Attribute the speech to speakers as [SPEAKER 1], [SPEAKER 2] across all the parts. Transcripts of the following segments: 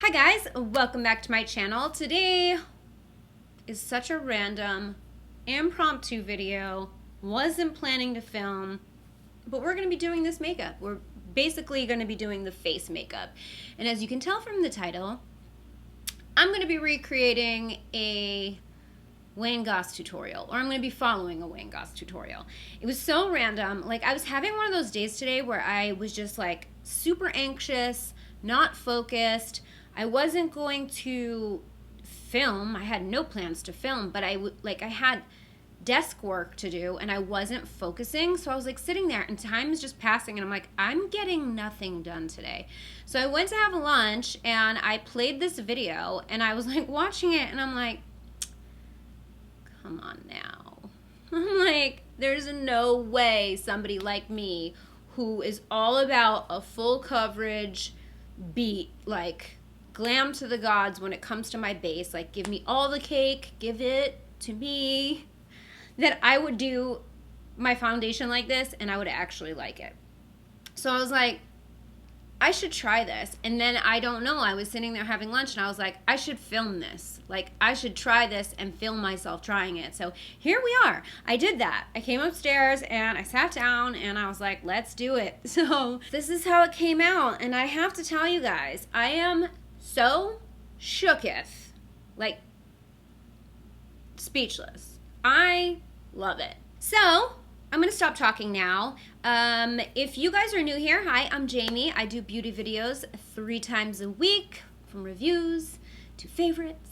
[SPEAKER 1] Hi guys, welcome back to my channel. Today is such a random, impromptu video. Wasn't planning to film, but we're going to be doing this makeup. We're basically going to be doing the face makeup. And as you can tell from the title, I'm going to be recreating a Wayne Goss tutorial, or I'm going to be following a Wayne Goss tutorial. It was so random. Like, I was having one of those days today where I was just like super anxious, not focused. I wasn't going to film. I had no plans to film, but I had desk work to do and I wasn't focusing. So I was like sitting there and time is just passing and I'm like, I'm getting nothing done today. So I went to have lunch and I played this video and I was like watching it and I'm like, come on now. I'm like, there's no way somebody like me who is all about a full coverage beat, like glam to the gods when it comes to my base, like give me all the cake, give it to me, that I would do my foundation like this and I would actually like it. So I was like, I should try this. And then I don't know, I was sitting there having lunch and I was like, I should film this. Like, I should try this and film myself trying it. So here we are. I did that. I came upstairs and I sat down and I was like, let's do it. So this is how it came out. And I have to tell you guys, I am so shooketh, like speechless. I love it. So I'm going to stop talking now. If you guys are new here, hi, I'm Jamie. I do beauty videos 3 times a week, from reviews to favorites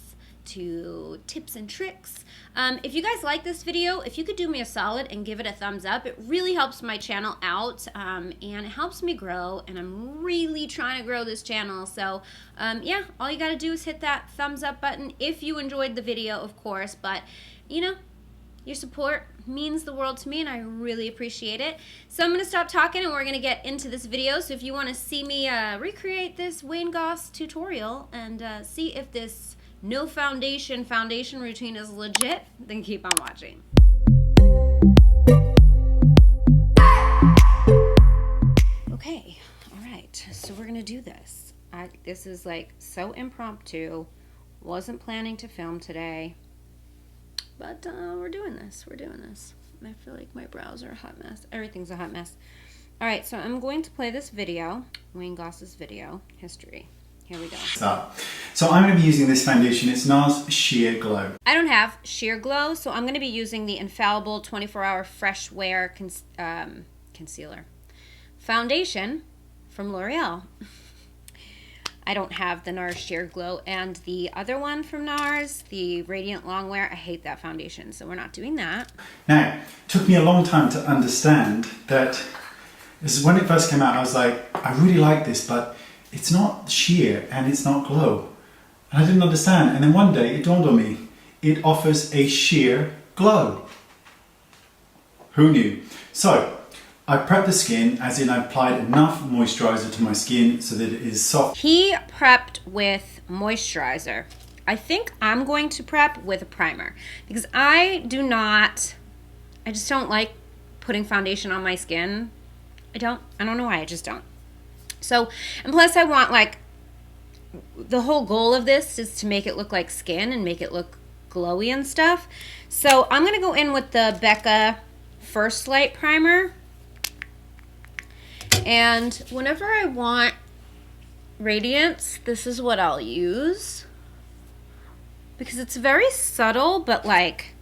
[SPEAKER 1] to tips and tricks. If you guys like this video, if you could do me a solid and give it a thumbs up, it really helps my channel out and it helps me grow, and I'm really trying to grow this channel. So yeah, all you got to do is hit that thumbs up button if you enjoyed the video, of course, but you know, your support means the world to me and I really appreciate it. So I'm going to stop talking and we're going to get into this video. So if you want to see me recreate this Wayne Goss tutorial and see if this no foundation routine is legit, then keep on watching. Okay, all right, so we're going to do this. This is like so impromptu. Wasn't planning to film today. But we're doing this. We're doing this. I feel like my brows are a hot mess. Everything's a hot mess. All right, so I'm going to play this video, Wayne Goss's video, history. Here we go.
[SPEAKER 2] So I'm going to be using this foundation. It's NARS Sheer Glow.
[SPEAKER 1] I don't have sheer glow, so I'm going to be using the Infallible 24-Hour Fresh Wear Concealer Foundation from L'Oreal. I don't have the NARS Sheer Glow, and the other one from NARS, the Radiant Longwear, I hate that foundation, so we're not doing that.
[SPEAKER 2] Now, it took me a long time to understand that this is when it first came out. I was like, I really like this, but it's not sheer and it's not glow. And I didn't understand. And then one day it dawned on me, it offers a sheer glow. Who knew? So I prepped the skin, as in I applied enough moisturizer to my skin so that it is soft.
[SPEAKER 1] He prepped with moisturizer. I think I'm going to prep with a primer because I just don't like putting foundation on my skin. I don't know why, I just don't. So, and plus I want, like, the whole goal of this is to make it look like skin and make it look glowy and stuff. So I'm going to go in with the Becca First Light Primer. And whenever I want radiance, this is what I'll use. Because it's very subtle, but like,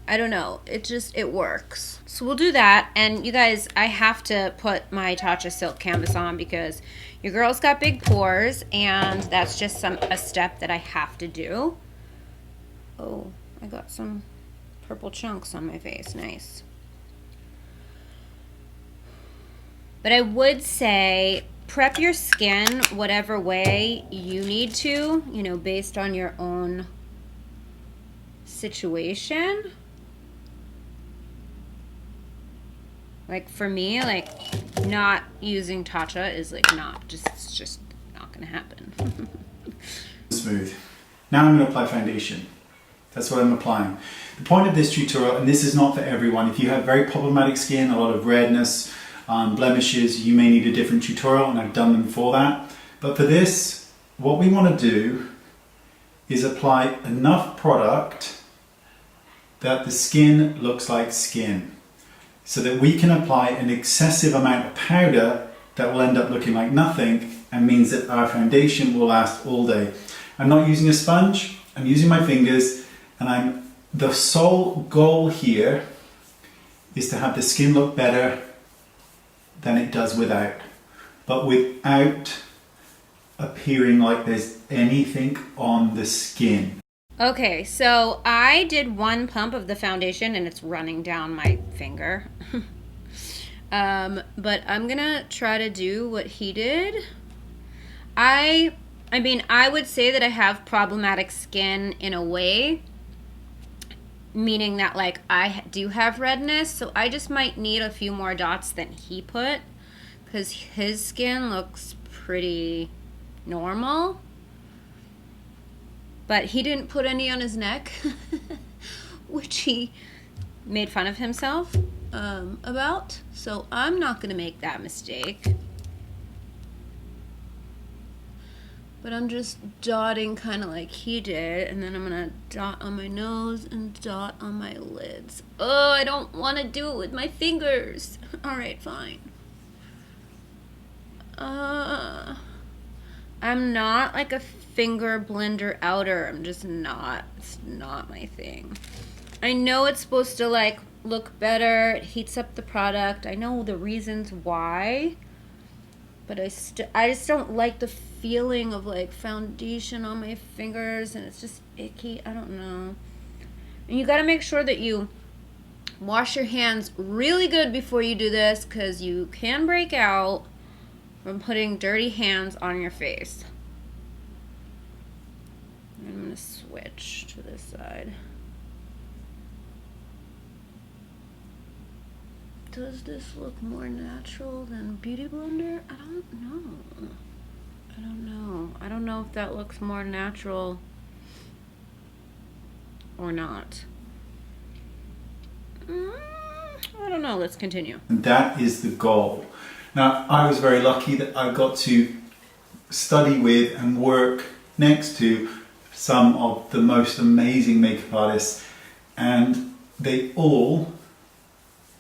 [SPEAKER 1] I don't know, it works. So we'll do that. And you guys, I have to put my Tatcha Silk Canvas on because your girl's got big pores and that's just a step that I have to do. Oh, I got some purple chunks on my face, nice. But I would say prep your skin whatever way you need to, you know, based on your own situation. Like for me, like not using Tatcha is like it's just not gonna happen.
[SPEAKER 2] Smooth. Now I'm going to apply foundation. That's what I'm applying. The point of this tutorial, and this is not for everyone, if you have very problematic skin, a lot of redness, blemishes, you may need a different tutorial, and I've done them for that. But for this, what we want to do is apply enough product that the skin looks like skin, so that we can apply an excessive amount of powder that will end up looking like nothing and means that our foundation will last all day. I'm not using a sponge, I'm using my fingers, and the sole goal here is to have the skin look better than it does without, but without appearing like there's anything on the skin.
[SPEAKER 1] Okay, so I did one pump of the foundation and it's running down my finger. But I'm gonna try to do what he did. I mean, I would say that I have problematic skin in a way, meaning that like I do have redness, so I just might need a few more dots than he put, because his skin looks pretty normal. But he didn't put any on his neck, which he made fun of himself about. So I'm not gonna make that mistake. But I'm just dotting kind of like he did, and then I'm gonna dot on my nose and dot on my lids. Oh, I don't want to do it with my fingers. All right, fine. I'm not like a finger blender outer. I'm just not. It's not my thing. I know it's supposed to like look better. It heats up the product. I know the reasons why, but I just don't like the feeling of like foundation on my fingers, and it's just icky. I don't know. And you got to make sure that you wash your hands really good before you do this, because you can break out from putting dirty hands on your face. I'm going to switch to this side. Does this look more natural than Beauty Blender? I don't know. I don't know if that looks more natural or not. I don't know. Let's continue.
[SPEAKER 2] And that is the goal. Now, I was very lucky that I got to study with and work next to some of the most amazing makeup artists, and they all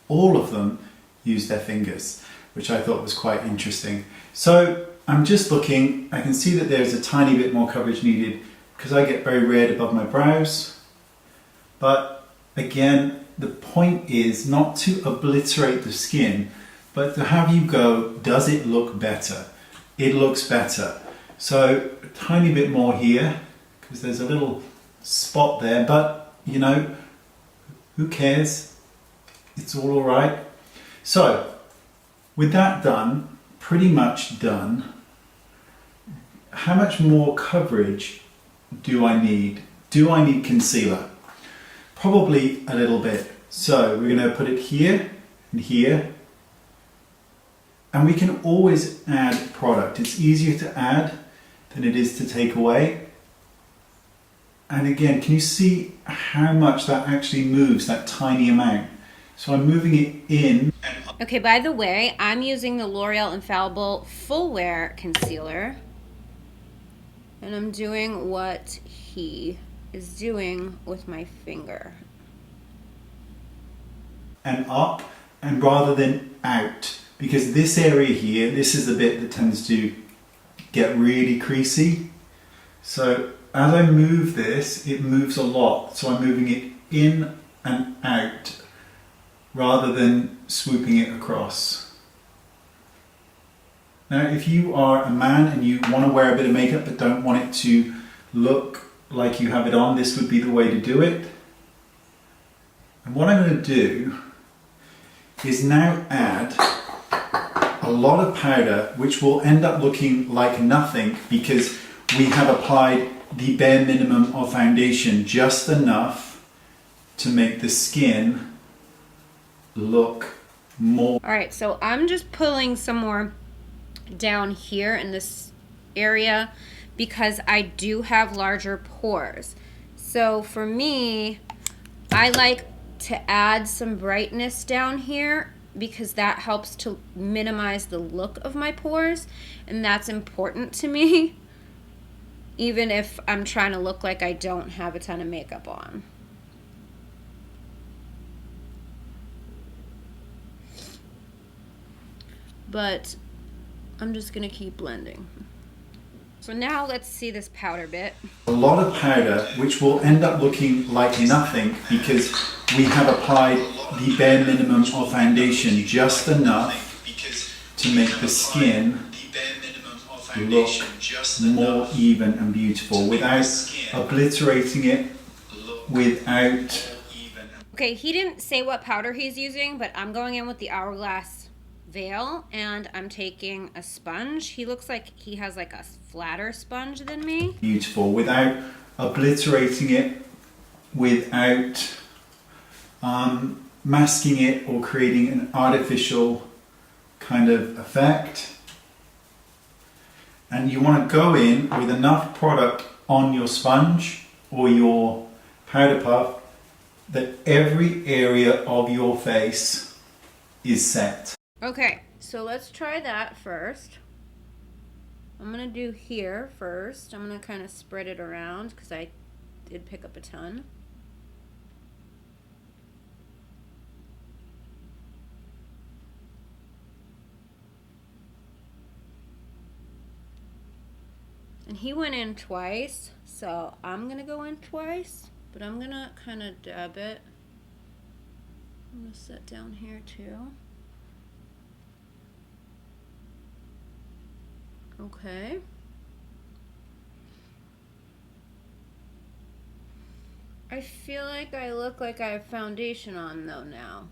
[SPEAKER 2] of them use their fingers, which I thought was quite interesting. So I'm just looking, I can see that there's a tiny bit more coverage needed because I get very red above my brows. But again, the point is not to obliterate the skin, but to have you go, does it look better? It looks better. So a tiny bit more here, because there's a little spot there, but you know, who cares? It's all right. So with that done, pretty much done, how much more coverage do I need? Do I need concealer? Probably a little bit. So we're going to put it here and here. And we can always add product. It's easier to add than it is to take away. And again, can you see how much that actually moves, that tiny amount? So I'm moving it in.
[SPEAKER 1] Okay, by the way, I'm using the L'Oreal Infallible Full Wear Concealer. And I'm doing what he is doing with my finger.
[SPEAKER 2] And up, and rather than out. Because this area here, this is the bit that tends to get really creasy. So as I move this, it moves a lot. So I'm moving it in and out rather than swooping it across. Now, if you are a man and you want to wear a bit of makeup but don't want it to look like you have it on, this would be the way to do it. And what I'm going to do is now add a lot of powder, which will end up looking like nothing because we have applied the bare minimum of foundation, just enough to make the skin look more.
[SPEAKER 1] All right, so I'm just pulling some more down here in this area because I do have larger pores. So for me, I like to add some brightness down here because that helps to minimize the look of my pores, and that's important to me, even if I'm trying to look like I don't have a ton of makeup on. But I'm just gonna keep blending. So now let's see this powder bit.
[SPEAKER 2] A lot of powder, which will end up looking like nothing because we have applied the bare minimum of foundation, just enough to make the skin look more even and beautiful without obliterating it, without...
[SPEAKER 1] Okay, he didn't say what powder he's using, but I'm going in with the Hourglass Veil, and I'm taking a sponge. He looks like he has like a flatter sponge than me.
[SPEAKER 2] Beautiful, without obliterating it, without masking it or creating an artificial kind of effect. And you want to go in with enough product on your sponge or your powder puff that every area of your face is set.
[SPEAKER 1] Okay, so let's try that first. I'm gonna do here first. I'm gonna kind of spread it around because I did pick up a ton. And he went in twice, so I'm gonna go in twice, but I'm gonna kind of dab it. I'm gonna set down here too. Okay. I feel like I look like I have foundation on though now.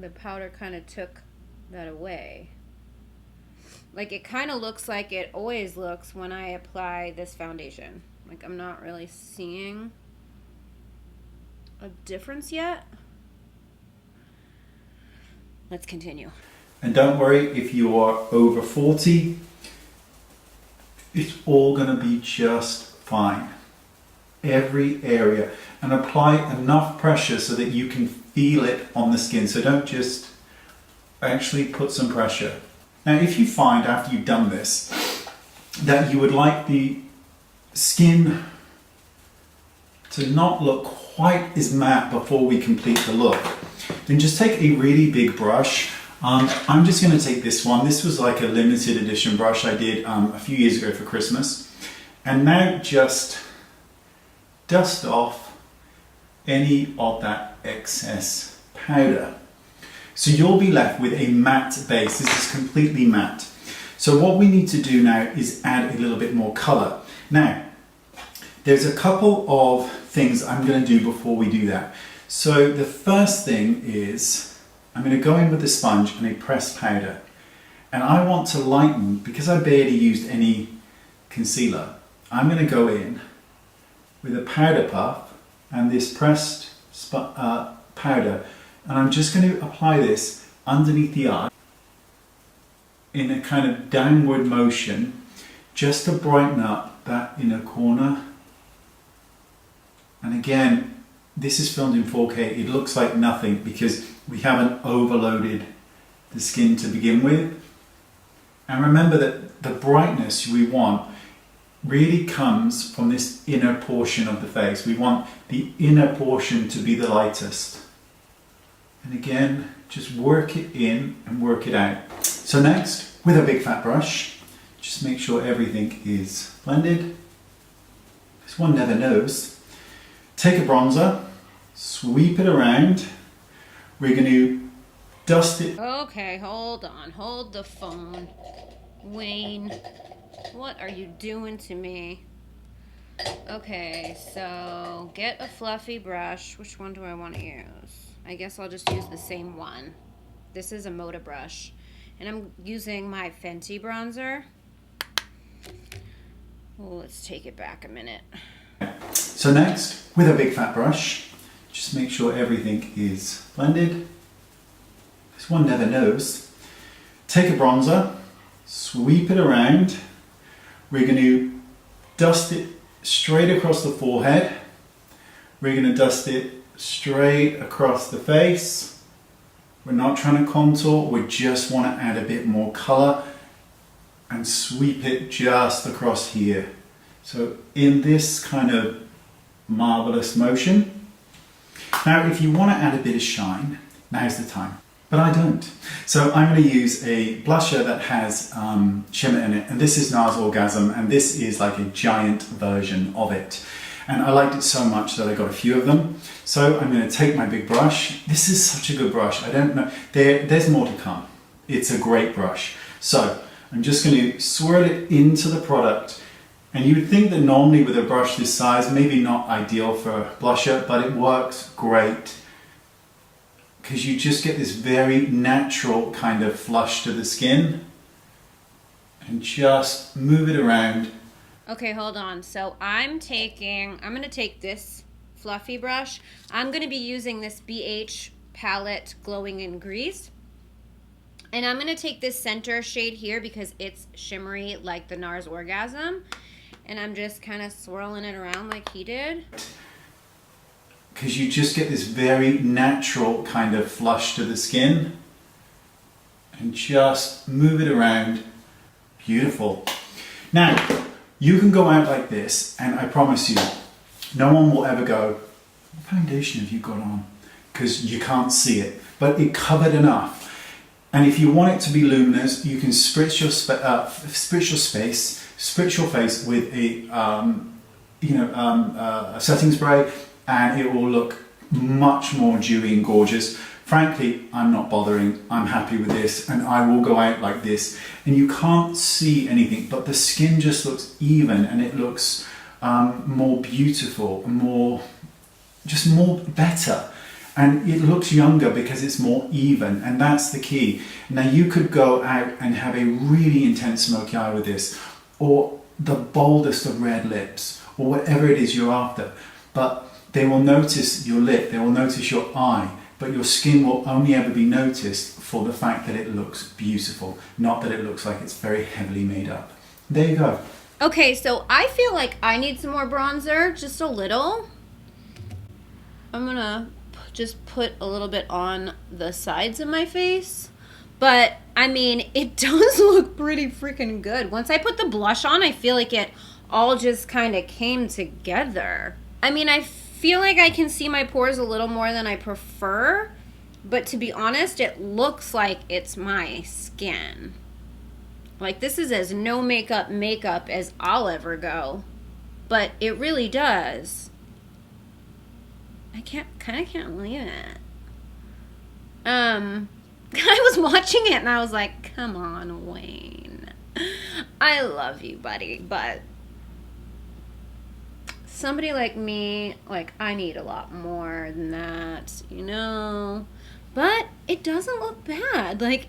[SPEAKER 1] The powder kind of took that away. Like it kind of looks like it always looks when I apply this foundation. Like I'm not really seeing a difference yet. Let's continue.
[SPEAKER 2] And don't worry if you are over 40. It's all going to be just fine. Every area. And apply enough pressure so that you can feel it on the skin. So don't just actually put some pressure. Now if you find after you've done this that you would like the skin to not look quite as matte before we complete the look, then just take a really big brush. I'm just going to take this one. This was like a limited edition brush I did a few years ago for Christmas. And now just dust off any of that excess powder. So you'll be left with a matte base. This is completely matte. So what we need to do now is add a little bit more color. Now, there's a couple of things I'm going to do before we do that. So the first thing is I'm going to go in with a sponge and a pressed powder. And I want to lighten, because I barely used any concealer, I'm going to go in with a powder puff and this pressed powder. And I'm just going to apply this underneath the eye in a kind of downward motion just to brighten up that inner corner. And again, this is filmed in 4K. It looks like nothing because we haven't overloaded the skin to begin with. And remember that the brightness we want really comes from this inner portion of the face. We want the inner portion to be the lightest. And again, just work it in and work it out. So next, with a big fat brush, just make sure everything is blended. This one never knows. Take a bronzer, sweep it around. We're going to dust it.
[SPEAKER 1] Okay, hold on. Hold the phone. Wayne, what are you doing to me? Okay, so get a fluffy brush. Which one do I want to use? I guess I'll just use the same one. This is a Moda brush. And I'm using my Fenty bronzer. Well, let's take it back a minute.
[SPEAKER 2] So next, with a big fat brush, just make sure everything is blended. This one never knows. Take a bronzer, sweep it around. We're going to dust it straight across the forehead. We're going to dust it straight across the face. We're not trying to contour, we just want to add a bit more color and sweep it just across here. So in this kind of marvelous motion. Now if you want to add a bit of shine, now's the time. But I don't. So I'm going to use a blusher that has shimmer in it, and this is NARS Orgasm, and this is like a giant version of it. And I liked it so much that I got a few of them. So I'm going to take my big brush. This is such a good brush. I don't know, there's more to come. It's a great brush. So I'm just going to swirl it into the product. And you would think that normally with a brush this size, maybe not ideal for a blusher, but it works great. Because you just get this very natural kind of flush to the skin. And just move it around.
[SPEAKER 1] Okay, hold on. So I'm going to take this fluffy brush. I'm going to be using this BH palette Glowing in Grease. And I'm going to take this center shade here because it's shimmery like the NARS Orgasm. And I'm just kind of swirling it around like he did.
[SPEAKER 2] Because you just get this very natural kind of flush to the skin. And just move it around. Beautiful. Now, you can go out like this, and I promise you, no one will ever go, what foundation have you got on? Because you can't see it, but it covered enough. And if you want it to be luminous, you can spritz your face with a setting spray, and it will look much more dewy and gorgeous. Frankly, I'm not bothering. I'm happy with this, and I will go out like this. And you can't see anything, but the skin just looks even, and it looks more beautiful, just more better. And it looks younger because it's more even, and that's the key. Now you could go out and have a really intense smoky eye with this, or the boldest of red lips, or whatever it is you're after. But they will notice your lip, they will notice your eye, but your skin will only ever be noticed for the fact that it looks beautiful, not that it looks like it's very heavily made up. There you go.
[SPEAKER 1] Okay, so I feel like I need some more bronzer, just a little. I'm gonna just put a little bit on the sides of my face. But, I mean, it does look pretty freaking good. Once I put the blush on, I feel like it all just kind of came together. I mean, I feel like I can see my pores a little more than I prefer. But to be honest, it looks like it's my skin. Like, this is as no makeup as I'll ever go. But it really does. I kind of can't believe it. I was watching it and I was like, come on, Wayne. I love you, buddy, but somebody like me, like, I need a lot more than that, you know? But it doesn't look bad. Like,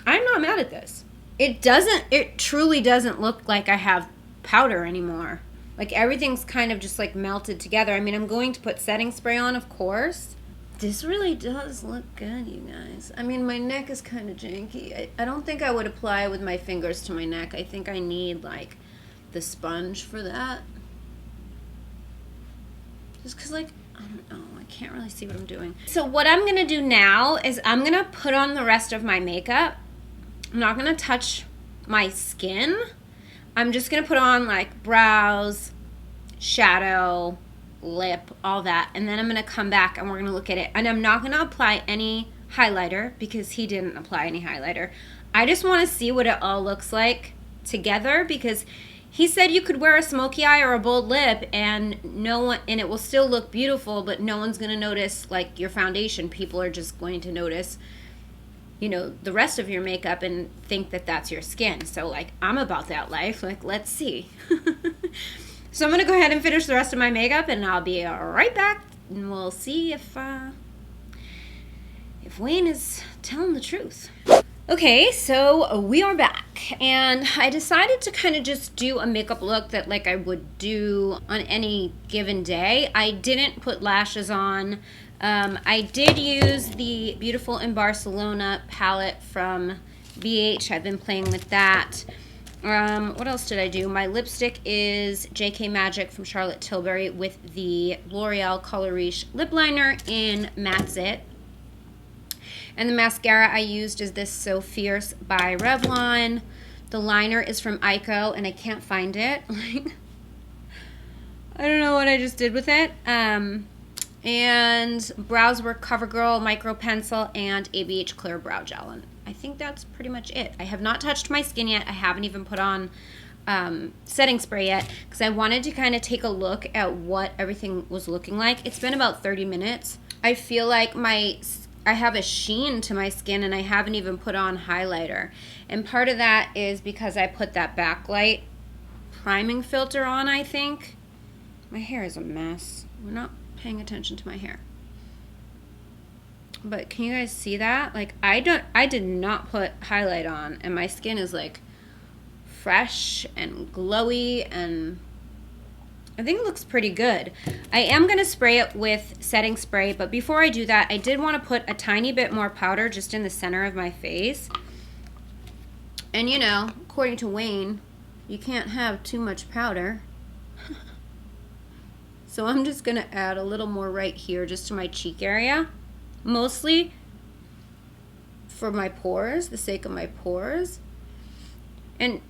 [SPEAKER 1] I'm not mad at this. It truly doesn't look like I have powder anymore. Like, everything's kind of just, like, melted together. I mean, I'm going to put setting spray on, of course. This really does look good, you guys. I mean, my neck is kind of janky. I don't think I would apply with my fingers to my neck. I think I need, like, the sponge for that. Just because, like, I don't know. I can't really see what I'm doing. So what I'm going to do now is I'm going to put on the rest of my makeup. I'm not going to touch my skin. I'm just going to put on, like, brows, shadow, lip, all that. And then I'm going to come back and we're going to look at it. And I'm not going to apply any highlighter because he didn't apply any highlighter. I just want to see what it all looks like together because he said you could wear a smoky eye or a bold lip and it will still look beautiful, but no one's going to notice, like, your foundation. People are just going to notice, you know, the rest of your makeup and think that that's your skin. So, like, I'm about that life. Like, let's see. So I'm going to go ahead and finish the rest of my makeup, and I'll be right back, and we'll see if Wayne is telling the truth. Okay, so we are back, and I decided to kind of just do a makeup look that, like, I would do on any given day. I didn't put lashes on. I did use the Beautiful in Barcelona palette from BH. I've been playing with that. What else did I do? My lipstick is JK Magic from Charlotte Tilbury with the L'Oreal Color Riche lip liner in Matte It. And the mascara I used is this So Fierce by Revlon. The liner is from Ico, and I can't find it. I don't know what I just did with it. And brows were CoverGirl Micro Pencil and ABH Clear Brow Gel. And I think that's pretty much it. I have not touched my skin yet. I haven't even put on setting spray yet because I wanted to kind of take a look at what everything was looking like. It's been about 30 minutes. I feel like I have a sheen to my skin, and I haven't even put on highlighter. And part of that is because I put that backlight priming filter on, I think. My hair is a mess. We're not paying attention to my hair. But can you guys see that? Like, I did not put highlight on, and my skin is like fresh and glowy, and I think it looks pretty good. I am going to spray it with setting spray, but before I do that, I did want to put a tiny bit more powder just in the center of my face. And you know, according to Wayne, you can't have too much powder. So I'm just going to add a little more right here just to my cheek area. Mostly for my pores, the sake of my pores. And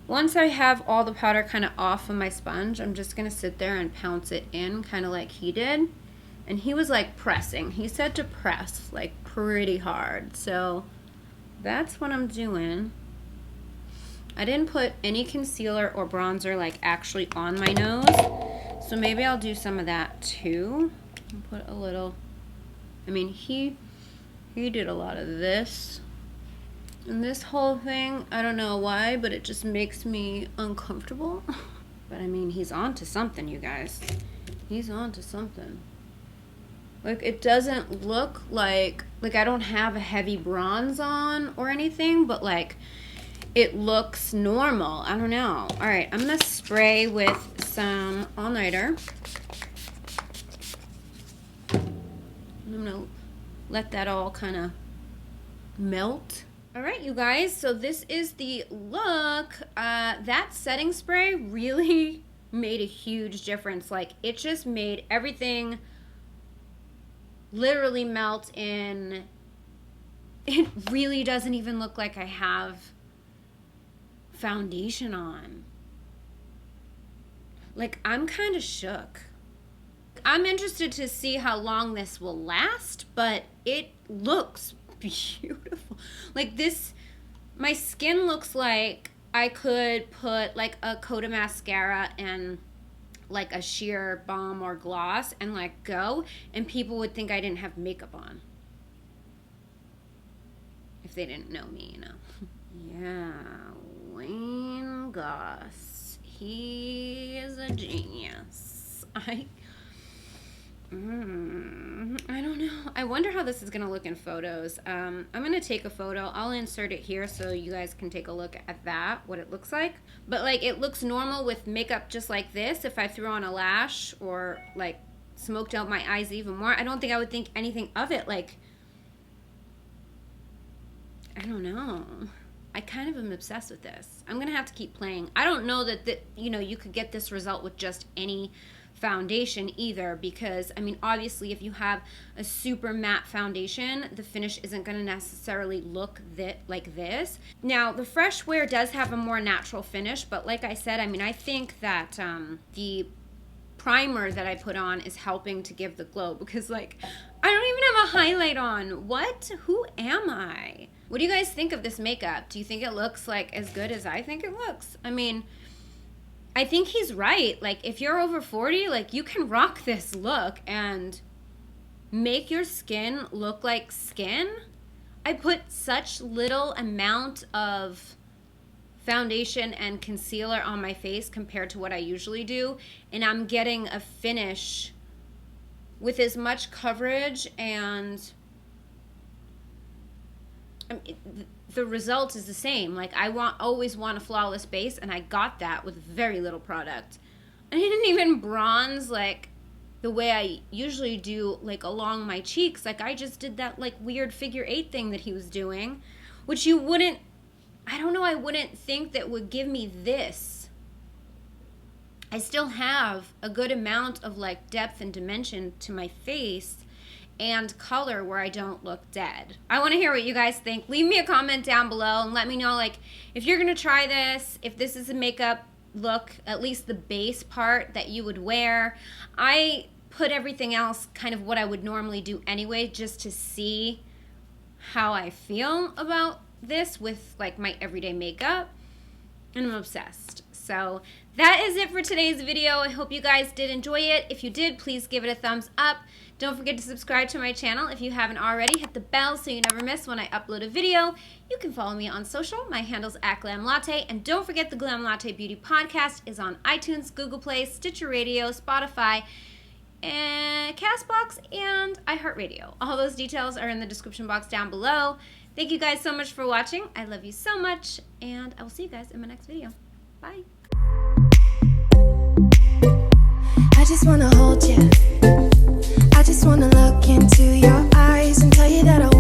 [SPEAKER 1] once I have all the powder kind of off of my sponge, I'm just going to sit there and pounce it in, kind of like he did. And he was like pressing. He said to press like pretty hard. So that's what I'm doing. I didn't put any concealer or bronzer like actually on my nose. So maybe I'll do some of that too. I'll put a little... I mean, he did a lot of this. And this whole thing, I don't know why, but it just makes me uncomfortable. But I mean, he's on to something, you guys. He's on to something. Like, it doesn't look like I don't have a heavy bronze on or anything, but like, it looks normal. I don't know. All right, I'm gonna spray with some all-nighter. I'm gonna let that all kind of melt. All right, you guys, so this is the look. That setting spray really made a huge difference. Like, it just made everything literally melt in. It really doesn't even look like I have foundation on. Like, I'm kind of shook. I'm interested to see how long this will last, but it looks beautiful. Like, this, my skin looks like I could put like a coat of mascara and like a sheer balm or gloss and like go, and people would think I didn't have makeup on. If they didn't know me, you know. Yeah, Wayne Goss. He is a genius. I don't know. I wonder how this is going to look in photos. I'm going to take a photo. I'll insert it here so you guys can take a look at that, what it looks like. But like, it looks normal with makeup just like this. If I threw on a lash or like smoked out my eyes even more, I don't think I would think anything of it. Like, I don't know. I kind of am obsessed with this. I'm going to have to keep playing. I don't know that, you know, you could get this result with just any foundation either, because I mean, obviously if you have a super matte foundation, the finish isn't going to necessarily look like this. Now, the Fresh Wear does have a more natural finish, but like I said, I mean, I think that the primer that I put on is helping to give the glow, because like, I don't even have a highlight on. What? Who am I? What do you guys think of this makeup? Do you think it looks like as good as I think it looks? I mean, I think he's right. Like, if you're over 40, like, you can rock this look and make your skin look like skin. I put such little amount of foundation and concealer on my face compared to what I usually do, and I'm getting a finish with as much coverage, and the result is the same. Like, I always want a flawless base, and I got that with very little product. I didn't even bronze like the way I usually do, like along my cheeks. Like, I just did that like weird figure 8 thing that he was doing, which you wouldn't I don't know, I wouldn't think that would give me this. I still have a good amount of like depth and dimension to my face and color where I don't look dead. I want to hear what you guys think. Leave me a comment down below and let me know, like, if you're going to try this, if this is a makeup look, at least the base part that you would wear. I put everything else kind of what I would normally do anyway, just to see how I feel about this with like my everyday makeup, and I'm obsessed. So that is it for today's video. I hope you guys did enjoy it. If you did, please give it a thumbs up. Don't forget to subscribe to my channel if you haven't already. Hit the bell so you never miss when I upload a video. You can follow me on social. My handle's @GlamLatte. And don't forget the Glam Latte Beauty Podcast is on iTunes, Google Play, Stitcher Radio, Spotify, and CastBox, and iHeartRadio. All those details are in the description box down below. Thank you guys so much for watching. I love you so much, and I will see you guys in my next video. Bye.
[SPEAKER 3] I just wanna hold you. I just wanna look into your eyes and tell you that I